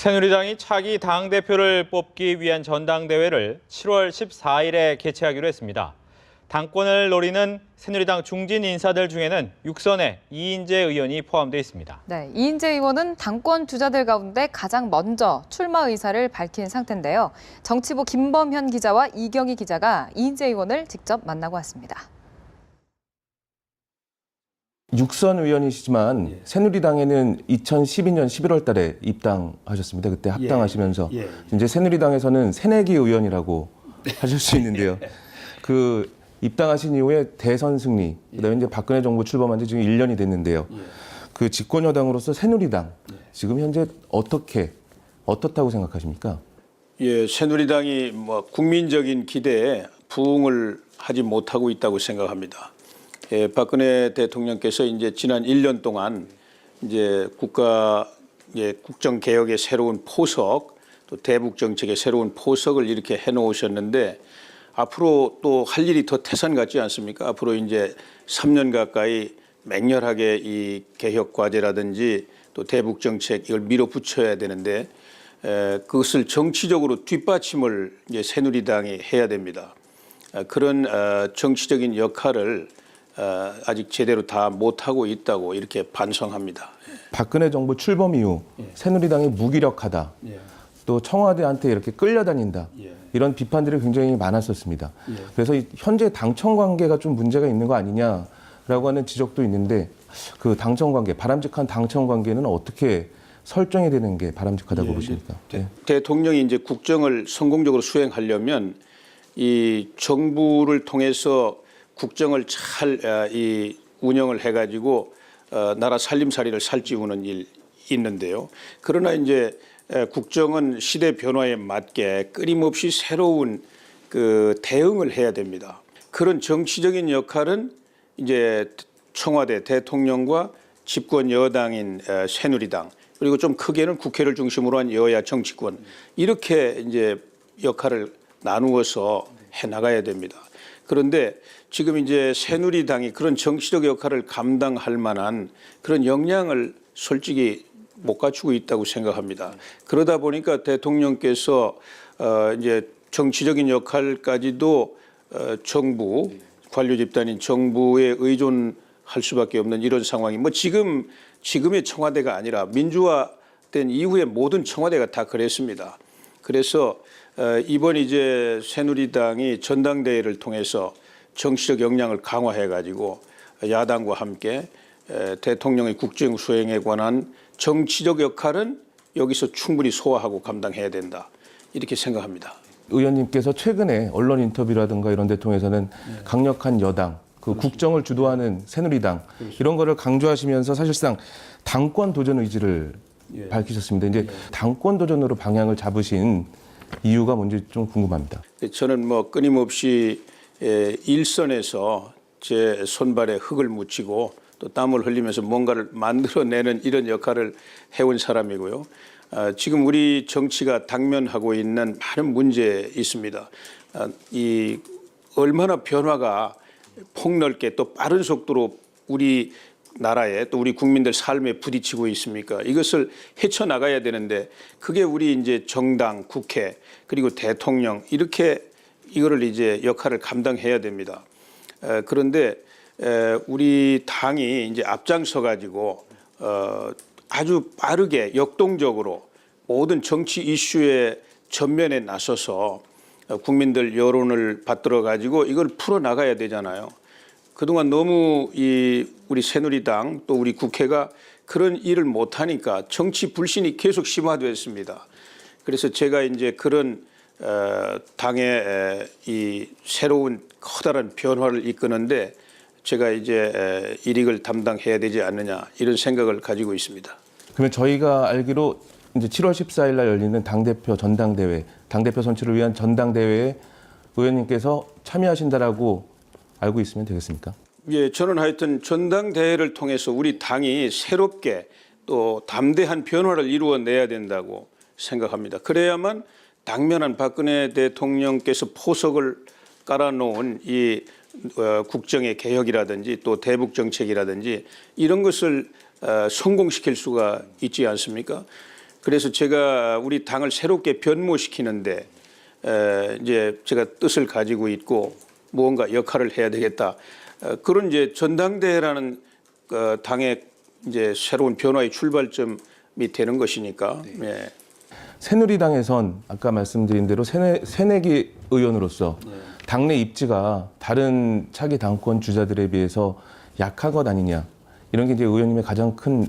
새누리당이 차기 당대표를 뽑기 위한 전당대회를 7월 14일에 개최하기로 했습니다. 당권을 노리는 새누리당 중진 인사들 중에는 육선의 이인재 의원이 포함되어 있습니다. 네, 이인재 의원은 당권 주자들 가운데 가장 먼저 출마 의사를 밝힌 상태인데요. 정치부 김범현 기자와 이경희 기자가 이인재 의원을 직접 만나고 왔습니다. 육선 의원이시지만 새누리당에는 2012년 11월 달에 입당하셨습니다. 그때 합당하시면서 이제 새누리당에서는 새내기 의원이라고 하실 수 있는데요. 그 입당하신 이후에 대선 승리, 그다음에 이제 박근혜 정부 출범한 지 지금 1년이 됐는데요. 그 집권 여당으로서 새누리당 지금 현재 어떻다고 생각하십니까? 예, 새누리당이 국민적인 기대에 부응을 하지 못하고 있다고 생각합니다. 예, 박근혜 대통령께서 이제 지난 1년 동안 이제 국정 개혁의 새로운 포석, 또 대북 정책의 새로운 포석을 이렇게 해놓으셨는데 앞으로 또 할 일이 더 태산 같지 않습니까? 앞으로 이제 3년 가까이 맹렬하게 이 개혁 과제라든지 또 대북 정책 이걸 밀어붙여야 되는데 그것을 정치적으로 뒷받침을 이제 새누리당이 해야 됩니다. 그런 정치적인 역할을 아직 제대로 다 못하고 있다고 이렇게 반성합니다. 박근혜 정부 출범 이후 새누리당이 무기력하다. 또 청와대한테 이렇게 끌려다닌다. 이런 비판들이 굉장히 많았었습니다. 그래서 현재 당청 관계가 좀 문제가 있는 거 아니냐라고 하는 지적도 있는데 그 당청 관계, 바람직한 당청 관계는 어떻게 설정이 되는 게 바람직하다고 보십니까? 대통령이 이제 국정을 성공적으로 수행하려면 이 정부를 통해서 국정을 잘 운영을 해가지고 나라 살림살이를 살찌우는 일 있는데요. 그러나 이제 국정은 시대 변화에 맞게 끊임없이 새로운 그 대응을 해야 됩니다. 그런 정치적인 역할은 이제 청와대 대통령과 집권 여당인 새누리당 그리고 좀 크게는 국회를 중심으로 한 여야 정치권 이렇게 이제 역할을 나누어서 해 나가야 됩니다. 그런데 지금 이제 새누리당이 그런 정치적 역할을 감당할 만한 그런 역량을 솔직히 못 갖추고 있다고 생각합니다. 그러다 보니까 대통령께서 이제 정치적인 역할까지도 정부, 관료 집단인 정부에 의존할 수밖에 없는 이런 상황이 지금의 청와대가 아니라 민주화된 이후에 모든 청와대가 다 그랬습니다. 그래서 이번 이제 새누리당이 전당대회를 통해서 정치적 역량을 강화해가지고 야당과 함께 대통령의 국정 수행에 관한 정치적 역할은 여기서 충분히 소화하고 감당해야 된다. 이렇게 생각합니다. 의원님께서 최근에 언론 인터뷰라든가 이런 데 통해서는 강력한 여당, 그 국정을 주도하는 새누리당 이런 거를 강조하시면서 사실상 당권 도전 의지를 밝히셨습니다. 이제 당권 도전으로 방향을 잡으신 이유가 뭔지 좀 궁금합니다. 저는 끊임없이 일선에서 제 손발에 흙을 묻히고 또 땀을 흘리면서 뭔가를 만들어내는 이런 역할을 해온 사람이고요. 지금 우리 정치가 당면하고 있는 많은 문제 있습니다. 이 얼마나 변화가 폭넓게 또 빠른 속도로 우리 나라에 또 우리 국민들 삶에 부딪히고 있습니까? 이것을 헤쳐나가야 되는데 그게 우리 이제 정당, 국회 그리고 대통령 이렇게 이거를 이제 역할을 감당해야 됩니다. 그런데 우리 당이 이제 앞장서 가지고 아주 빠르게 역동적으로 모든 정치 이슈의 전면에 나서서 국민들 여론을 받들어 가지고 이걸 풀어 나가야 되잖아요. 그동안 너무 우리 새누리당 또 우리 국회가 그런 일을 못하니까 정치 불신이 계속 심화됐습니다. 그래서 제가 이제 그런 당의 이 새로운 커다란 변화를 이끄는데 제가 이제 일익을 담당해야 되지 않느냐 이런 생각을 가지고 있습니다. 그러면 저희가 알기로 이제 7월 14일 날 열리는 당대표 전당대회, 당대표 선출을 위한 전당대회에 의원님께서 참여하신다라고 알고 있으면 되겠습니까? 예, 저는 하여튼 전당대회를 통해서 우리 당이 새롭게 또 담대한 변화를 이루어내야 된다고 생각합니다. 그래야만 당면한 박근혜 대통령께서 포석을 깔아놓은 이 국정의 개혁이라든지 또 대북 정책이라든지 이런 것을 성공시킬 수가 있지 않습니까? 그래서 제가 우리 당을 새롭게 변모시키는데 이제 제가 뜻을 가지고 있고 무언가 역할을 해야 되겠다. 그런 이제 전당대회라는 당의 이제 새로운 변화의 출발점이 되는 것이니까. 네. 새누리당에선 아까 말씀드린 대로 새내기 의원으로서 당내 입지가 다른 차기 당권 주자들에 비해서 약한 것 아니냐, 이런 게 이제 의원님의 가장 큰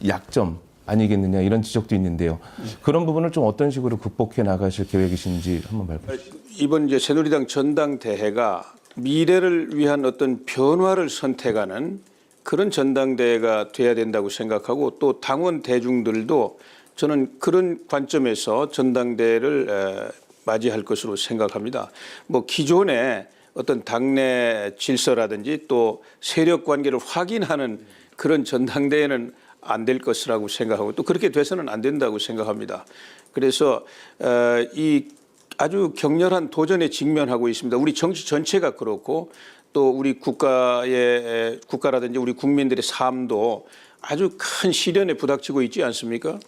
약점 아니겠느냐, 이런 지적도 있는데요. 그런 부분을 좀 어떤 식으로 극복해 나가실 계획이신지 한번 말씀해 주시죠. 이번 이제 새누리당 전당대회가 미래를 위한 어떤 변화를 선택하는 그런 전당대회가 돼야 된다고 생각하고, 또 당원 대중들도 저는 그런 관점에서 전당대회를 맞이할 것으로 생각합니다. 뭐 기존에 어떤 당내 질서라든지 또 세력 관계를 확인하는 그런 전당대회는 안 될 것이라고 생각하고, 또 그렇게 돼서는 안 된다고 생각합니다. 그래서 이 아주 격렬한 도전에 직면하고 있습니다. 우리 정치 전체가 그렇고, 또 우리 국가라든지 우리 국민들의 삶도 아주 큰 시련에 부닥치고 있지 않습니까?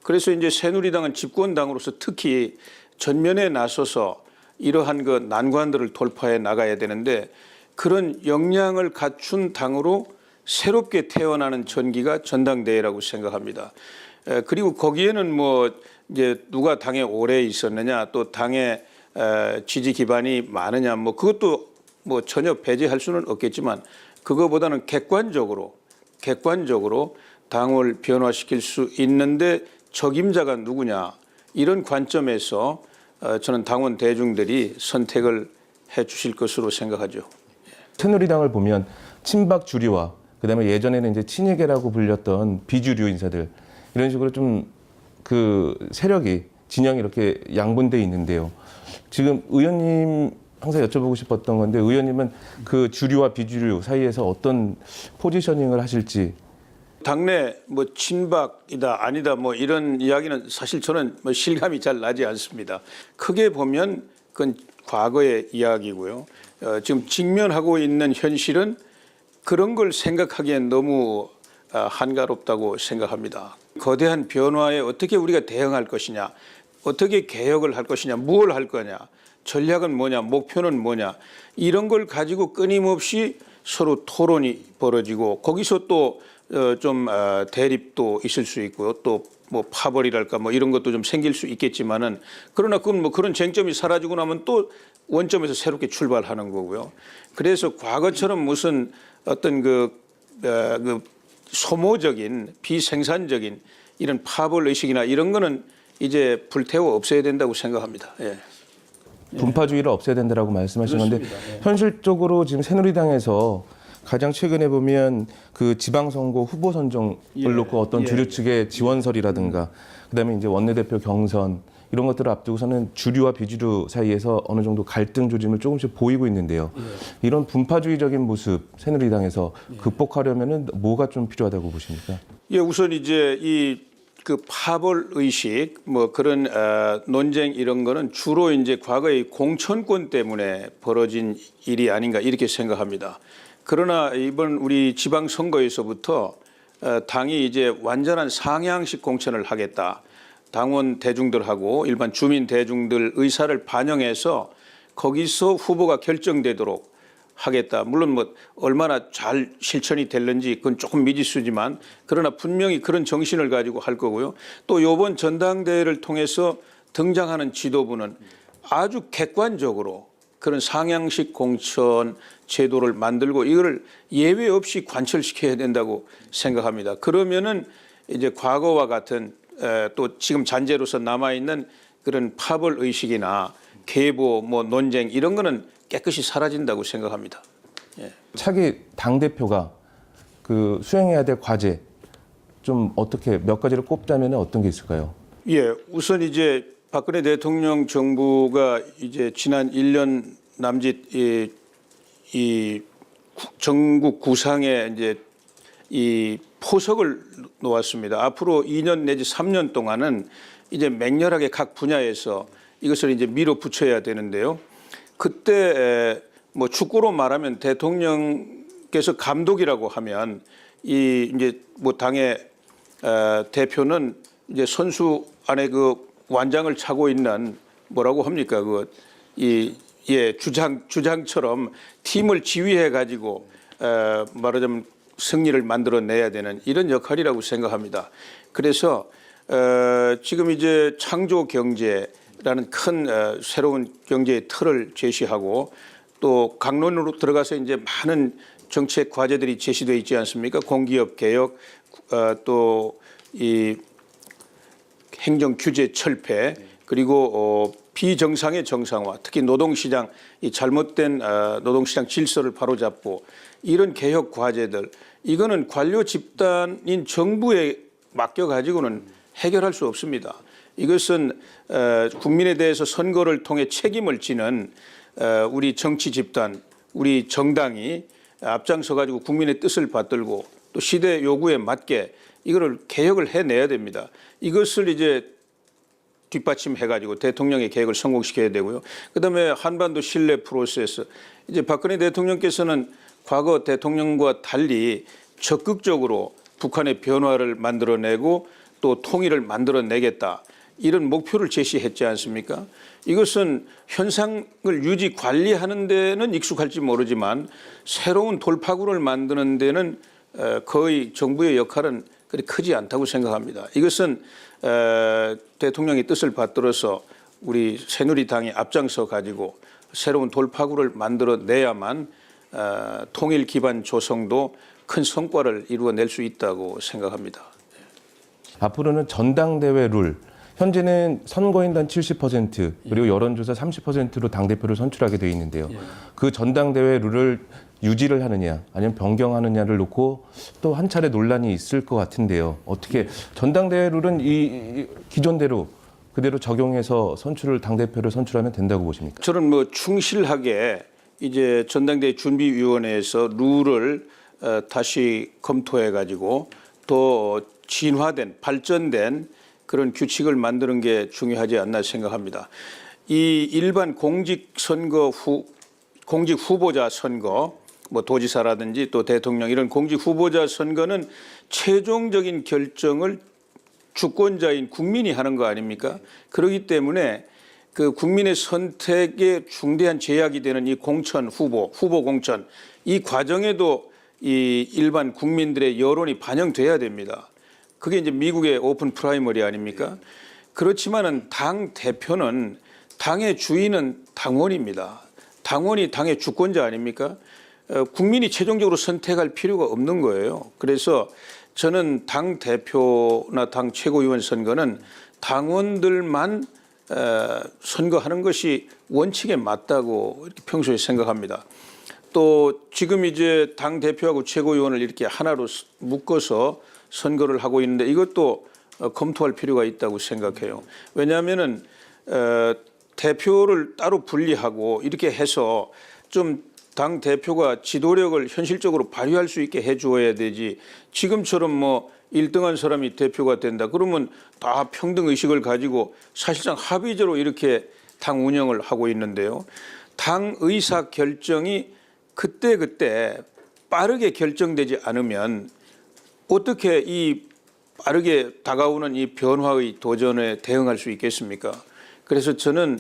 그래서 이제 새누리당은 집권당으로서 특히 전면에 나서서 이러한 그 난관들을 돌파해 나가야 되는데, 그런 역량을 갖춘 당으로 새롭게 태어나는 전기가 전당대회라고 생각합니다. 그리고 거기에는 뭐 이제 누가 당에 오래 있었느냐, 또 당의 지지 기반이 많으냐, 뭐 그것도 뭐 전혀 배제할 수는 없겠지만, 그거보다는 객관적으로 당을 변화시킬 수 있는데 적임자가 누구냐, 이런 관점에서 저는 당원 대중들이 선택을 해 주실 것으로 생각하죠. 새누리당을 보면 친박 주류와 그다음에 예전에는 이제 친이계라고 불렸던 비주류 인사들, 이런 식으로 좀 그 세력이 진영이 이렇게 양분돼 있는데요. 지금 의원님 항상 여쭤보고 싶었던 건데, 의원님은 그 주류와 비주류 사이에서 어떤 포지셔닝을 하실지. 당내 뭐 친박이다 아니다 뭐 이런 이야기는 사실 저는 뭐 실감이 잘 나지 않습니다. 크게 보면 그건 과거의 이야기고요. 지금 직면하고 있는 현실은 그런 걸 생각하기엔 너무 한가롭다고 생각합니다. 거대한 변화에 어떻게 우리가 대응할 것이냐, 어떻게 개혁을 할 것이냐, 무엇을 할 거냐, 전략은 뭐냐, 목표는 뭐냐, 이런 걸 가지고 끊임없이 서로 토론이 벌어지고, 거기서 또 좀 대립도 있을 수 있고요. 또 뭐 파벌이랄까 뭐 이런 것도 좀 생길 수 있겠지만은, 그러나 그건 뭐 그런 쟁점이 사라지고 나면 또 원점에서 새롭게 출발하는 거고요. 그래서 과거처럼 무슨 어떤 그 소모적인 비생산적인 이런 파벌 의식이나 이런 거는 이제 불태워 없애야 된다고 생각합니다. 예. 분파주의를 없애야 된다라고 말씀하신 건데, 현실적으로 지금 새누리당에서 가장 최근에 보면 그 지방선거 후보 선정을 놓고 어떤 주류 측의 지원설이라든가, 그다음에 이제 원내대표 경선, 이런 것들을 앞두고서는 주류와 비주류 사이에서 어느 정도 갈등 조짐을 조금씩 보이고 있는데요. 이런 분파주의적인 모습 새누리당에서 극복하려면은 뭐가 좀 필요하다고 보십니까? 예, 우선 이제 이 그 파벌 의식 뭐 그런 논쟁 이런 거는 주로 이제 과거의 공천권 때문에 벌어진 일이 아닌가 이렇게 생각합니다. 그러나 이번 우리 지방 선거에서부터 당이 이제 완전한 상향식 공천을 하겠다. 당원 대중들하고 일반 주민 대중들 의사를 반영해서 거기서 후보가 결정되도록 하겠다. 물론 뭐 얼마나 잘 실천이 될는지 그건 조금 미지수지만, 그러나 분명히 그런 정신을 가지고 할 거고요. 또 이번 전당대회를 통해서 등장하는 지도부는 아주 객관적으로 그런 상향식 공천 제도를 만들고 이거를 예외 없이 관철시켜야 된다고 생각합니다. 그러면은 이제 과거와 같은 또 지금 잔재로서 남아있는 그런 파벌 의식이나 계보 뭐 논쟁 이런 거는 깨끗이 사라진다고 생각합니다. 예. 차기 당대표가 그 수행해야 될 과제 좀 어떻게 몇 가지를 꼽자면 어떤 게 있을까요? 예, 우선 이제 박근혜 대통령 정부가 이제 지난 1년 남짓 이 전국 구상에 이제 이 포석을 놓았습니다. 앞으로 2년 내지 3년 동안은 이제 맹렬하게 각 분야에서 이것을 이제 밀어붙여야 되는데요. 그때 뭐 축구로 말하면 대통령께서 감독이라고 하면 이 이제 뭐 당의 대표는 이제 선수 안에 그 완장을 차고 있는 뭐라고 합니까? 주장처럼 팀을 지휘해 가지고 말하자면 승리를 만들어내야 되는 이런 역할이라고 생각합니다. 그래서 지금 이제 창조 경제라는 큰 새로운 경제의 틀을 제시하고 또 강론으로 들어가서 이제 많은 정책 과제들이 제시되어 있지 않습니까? 공기업 개혁, 또 이 행정 규제 철폐, 그리고 비정상의 정상화, 특히 노동시장, 이 잘못된 노동시장 질서를 바로잡고 이런 개혁 과제들, 이거는 관료 집단인 정부에 맡겨가지고는 해결할 수 없습니다. 이것은 국민에 대해서 선거를 통해 책임을 지는 우리 정치 집단, 우리 정당이 앞장서 가지고 국민의 뜻을 받들고 또 시대 요구에 맞게 이거를 개혁을 해내야 됩니다. 이것을 이제 뒷받침해 가지고 대통령의 계획을 성공시켜야 되고요. 그다음에 한반도 신뢰 프로세스. 이제 박근혜 대통령께서는 과거 대통령과 달리 적극적으로 북한의 변화를 만들어내고 또 통일을 만들어내겠다. 이런 목표를 제시했지 않습니까? 이것은 현상을 유지 관리하는 데는 익숙할지 모르지만 새로운 돌파구를 만드는 데는 거의 정부의 역할은 그리 크지 않다고 생각합니다. 이것은 대통령의 뜻을 받들어서 우리 새누리당이 앞장서 가지고 새로운 돌파구를 만들어내야만 통일 기반 조성도 큰 성과를 이루어낼 수 있다고 생각합니다. 앞으로는 전당대회 룰. 현재는 선거인단 70% 그리고 여론조사 30%로 당대표를 선출하게 되어 있는데요. 그 전당대회 룰을 유지를 하느냐 아니면 변경하느냐를 놓고 또 한 차례 논란이 있을 것 같은데요. 어떻게 전당대회 룰은 이 기존대로 그대로 적용해서 당대표를 선출하면 된다고 보십니까? 저는 뭐 충실하게 이제 전당대회 준비위원회에서 룰을 다시 검토해 가지고 또 진화된 발전된 그런 규칙을 만드는 게 중요하지 않나 생각합니다. 이 일반 공직 후보자 선거, 뭐 도지사라든지 또 대통령 이런 공직 후보자 선거는 최종적인 결정을 주권자인 국민이 하는 거 아닙니까? 그렇기 때문에 그 국민의 선택에 중대한 제약이 되는 이 후보 공천, 이 과정에도 이 일반 국민들의 여론이 반영돼야 됩니다. 그게 이제 미국의 오픈 프라이머리 아닙니까? 그렇지만은 당 대표는 당의 주인은 당원입니다. 당원이 당의 주권자 아닙니까? 국민이 최종적으로 선택할 필요가 없는 거예요. 그래서 저는 당 대표나 당 최고위원 선거는 당원들만 선거하는 것이 원칙에 맞다고 이렇게 평소에 생각합니다. 또 지금 이제 당 대표하고 최고위원을 이렇게 하나로 묶어서 선거를 하고 있는데 이것도 검토할 필요가 있다고 생각해요. 왜냐하면은 대표를 따로 분리하고 이렇게 해서 좀 당 대표가 지도력을 현실적으로 발휘할 수 있게 해주어야 되지. 지금처럼 뭐 1등한 사람이 대표가 된다. 그러면 다 평등 의식을 가지고 사실상 합의제로 이렇게 당 운영을 하고 있는데요. 당 의사 결정이 그때 빠르게 결정되지 않으면 어떻게 이 빠르게 다가오는 이 변화의 도전에 대응할 수 있겠습니까? 그래서 저는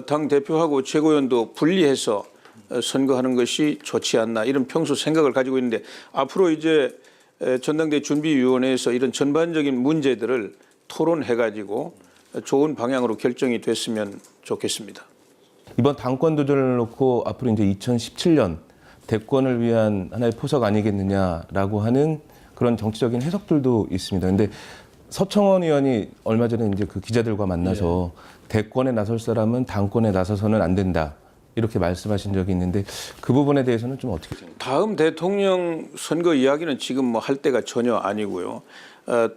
당 대표하고 최고위원도 분리해서 선거하는 것이 좋지 않나 이런 평소 생각을 가지고 있는데 앞으로 이제 전당대회 준비위원회에서 이런 전반적인 문제들을 토론해가지고 좋은 방향으로 결정이 됐으면 좋겠습니다. 이번 당권 도전을 놓고 앞으로 이제 2017년 대권을 위한 하나의 포석 아니겠느냐라고 하는 그런 정치적인 해석들도 있습니다. 근데 서청원 의원이 얼마 전에 이제 그 기자들과 만나서 대권에 나설 사람은 당권에 나서서는 안 된다. 이렇게 말씀하신 적이 있는데 그 부분에 대해서는 좀 어떻게 생각하세요? 다음 대통령 선거 이야기는 지금 뭐 할 때가 전혀 아니고요.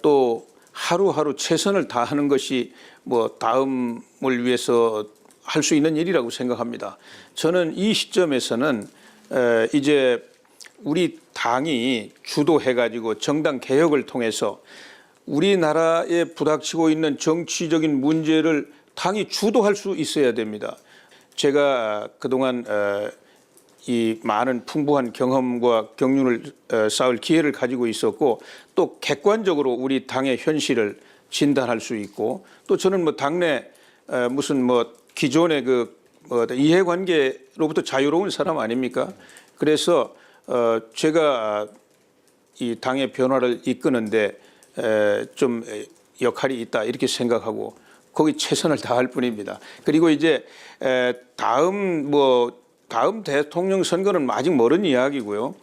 또 하루하루 최선을 다하는 것이 뭐 다음을 위해서 할 수 있는 일이라고 생각합니다. 저는 이 시점에서는 이제 우리 당이 주도해가지고 정당 개혁을 통해서 우리나라에 부닥치고 있는 정치적인 문제를 당이 주도할 수 있어야 됩니다. 제가 그동안 이 많은 풍부한 경험과 경륜을 쌓을 기회를 가지고 있었고 또 객관적으로 우리 당의 현실을 진단할 수 있고 또 저는 뭐 당내 무슨 뭐 기존의 이해관계로부터 자유로운 사람 아닙니까? 그래서 제가 이 당의 변화를 이끄는데 좀 역할이 있다 이렇게 생각하고 거기 최선을 다할 뿐입니다. 그리고 이제 다음 대통령 선거는 아직 멀은 이야기고요.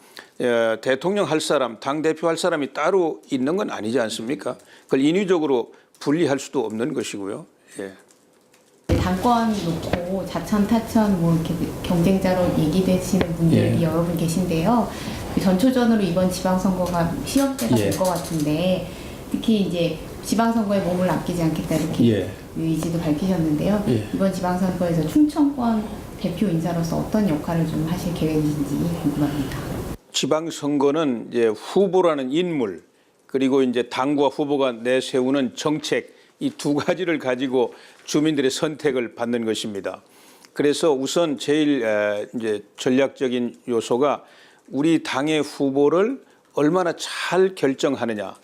대통령 할 사람, 당 대표 할 사람이 따로 있는 건 아니지 않습니까? 그걸 인위적으로 분리할 수도 없는 것이고요. 예. 당권 놓고 자천, 타천 뭐 이렇게 경쟁자로 얘기되시는 분들이 여러 분 계신데요. 전초전으로 이번 지방선거가 시험대가 될 것 같은데 특히 이제 지방선거에 몸을 아끼지 않겠다 이렇게 의지도 밝히셨는데요. 이번 지방선거에서 충청권 대표 인사로서 어떤 역할을 좀 하실 계획인지 궁금합니다. 지방선거는 이제 후보라는 인물 그리고 이제 당과 후보가 내세우는 정책 이 두 가지를 가지고 주민들의 선택을 받는 것입니다. 그래서 우선 제일 이제 전략적인 요소가 우리 당의 후보를 얼마나 잘 결정하느냐.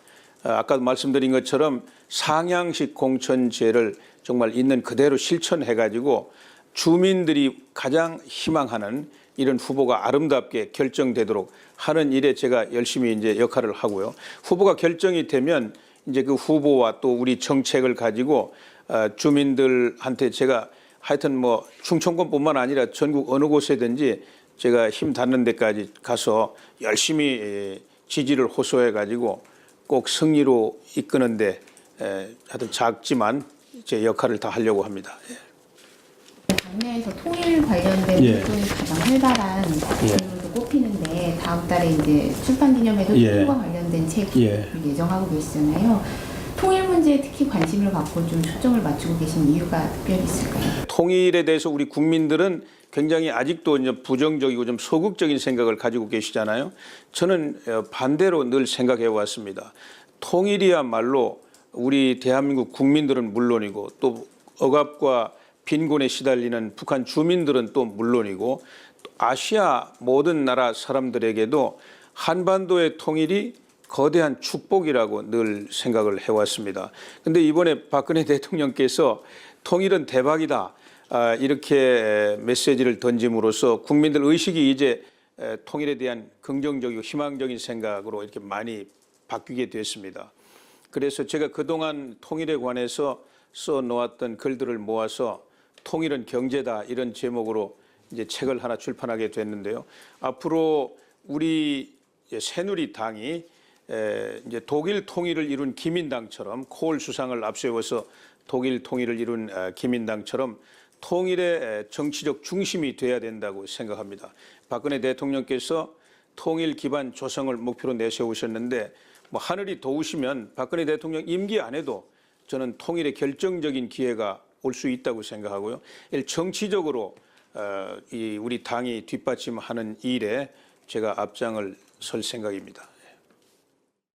아까 말씀드린 것처럼 상향식 공천제를 정말 있는 그대로 실천해 가지고 주민들이 가장 희망하는 이런 후보가 아름답게 결정되도록 하는 일에 제가 열심히 이제 역할을 하고요. 후보가 결정이 되면 이제 그 후보와 또 우리 정책을 가지고 주민들한테 제가 하여튼 뭐 충청권뿐만 아니라 전국 어느 곳에든지 제가 힘 닿는 데까지 가서 열심히 지지를 호소해 가지고 꼭 승리로 이끄는데 하여튼 작지만 제 역할을 다 하려고 합니다. 당내에서 통일 관련된 활동이 가장 활발한 인물로 꼽히는데 다음 달에 이제 출판기념회도 통일과 관련된 책을 예정하고 계시잖아요. 통일 문제에 특히 관심을 갖고 좀 초점을 맞추고 계신 이유가 특별히 있을까요? 통일에 대해서 우리 국민들은 굉장히 아직도 이제 부정적이고 좀 소극적인 생각을 가지고 계시잖아요. 저는 반대로 늘 생각해 왔습니다. 통일이야말로 우리 대한민국 국민들은 물론이고 또 억압과 빈곤에 시달리는 북한 주민들은 또 물론이고 아시아 모든 나라 사람들에게도 한반도의 통일이 거대한 축복이라고 늘 생각을 해왔습니다. 그런데 이번에 박근혜 대통령께서 통일은 대박이다 이렇게 메시지를 던짐으로써 국민들 의식이 이제 통일에 대한 긍정적이고 희망적인 생각으로 이렇게 많이 바뀌게 됐습니다. 그래서 제가 그동안 통일에 관해서 써놓았던 글들을 모아서 통일은 경제다 이런 제목으로 이제 책을 하나 출판하게 됐는데요. 앞으로 우리 새누리당이 이제 독일 통일을 이룬 기민당처럼 코을 수상을 앞세워서 독일 통일을 이룬 기민당처럼 통일의 정치적 중심이 돼야 된다고 생각합니다. 박근혜 대통령께서 통일 기반 조성을 목표로 내세우셨는데 뭐 하늘이 도우시면 박근혜 대통령 임기 안에도 저는 통일의 결정적인 기회가 올 수 있다고 생각하고요. 정치적으로 우리 당이 뒷받침하는 일에 제가 앞장을 설 생각입니다.